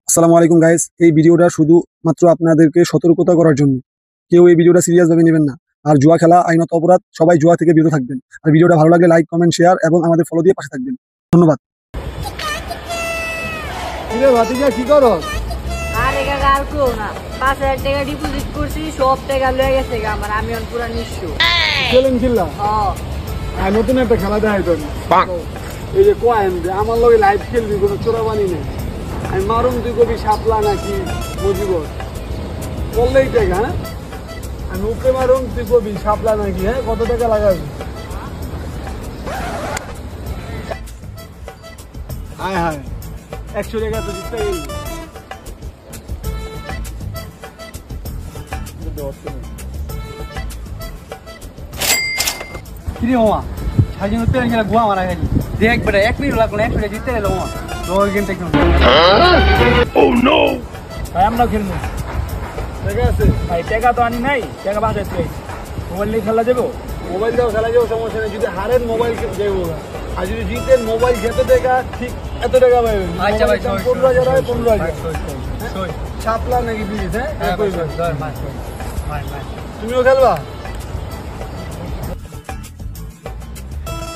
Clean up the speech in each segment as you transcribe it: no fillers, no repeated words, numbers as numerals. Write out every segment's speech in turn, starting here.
আসসালামু আলাইকুম গাইস, এই ভিডিওটা শুধুমাত্র আপনাদেরকে সতর্কতা করার জন্য। কেউ এই ভিডিওটা সিরিয়াস ভাবে নেবেন না। আর জুয়া খেলা আইনত অপরাধ, সবাই জুয়া থেকে বিরত থাকবেন। আর ভিডিওটা ভালো লাগলে লাইক, কমেন্ট, শেয়ার এবং আমাদের ফলো দিয়ে পাশে থাকবেন। ধন্যবাদ। কিরে ভাতিজা কি করো? আরে কাকা আর কেউ না, 5,000 টাকা ডিপোজিট করছি, সব টাকা লয়ে গেছে গা আমার। আমি এখন পুরা নিঃস্ব। খেলেন খেললা? আর নতুন একটা খেলা দেখাই তো এই যে কয়েন আমার লগে লাইভ খেলবি, কোনো চোরাবানি নেই। আমি মারুম, তুই কবি সাপলা নাকি মজিবর বললেই টাকা। হ্যাঁ, আমি উপরে মারুম, তুই কবি সাপলা নাকি। হ্যাঁ, কত টাকা লাগাবি? হায় হায়, 100 টাকা তো জিততে গেলি। কিরে মামা, সাজিন উত্তর গেলে গুয়া মারা গেলি। দেখ বেটা, 1 মিনিট লাগলো 100 টাকা জিততে গেল মামা। গেমটা একদম ভাই আমরাও খেলবো। টাকা আছে ভাই, টাকা তো আনি নাই, টাকা বাঁচাই তুই মোবাইল নিয়ে খেলা যাবো। মোবাইল দাও, খেলা যাবো, সমস্যা নেই। যদি হারেন মোবাইল যাবো, আর যদি জিতেন মোবাইল খেতে টাকা ঠিক এত টাকা পাবেন। আচ্ছা ভাই, 15,000 হয়, 15,000 সাপলা নাকি দিস? হ্যাঁ, তুমিও খেলবা?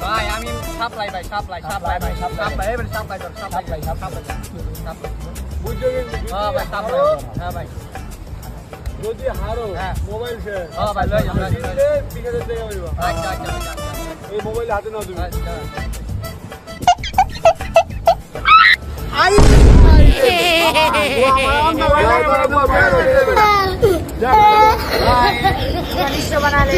ভাই আমি সাপ্লাই ভাই, সাপ্লাই ভাই, সাপ্লাই এবারে সাপ্লাই ধর, সাপ্লাই বুঝছো কিন্তু? হ্যাঁ ভাই, সাপ্লাই। হ্যাঁ ভাই, যদি হারো মোবাইল শেষ। হ্যাঁ ভাই, লই আমরা জিতলে 30,000 টাকা পাইবা। আচ্ছা আচ্ছা এই মোবাইল হাতে নাও তুমি। আচ্ছা। নিঃস্ব বানালে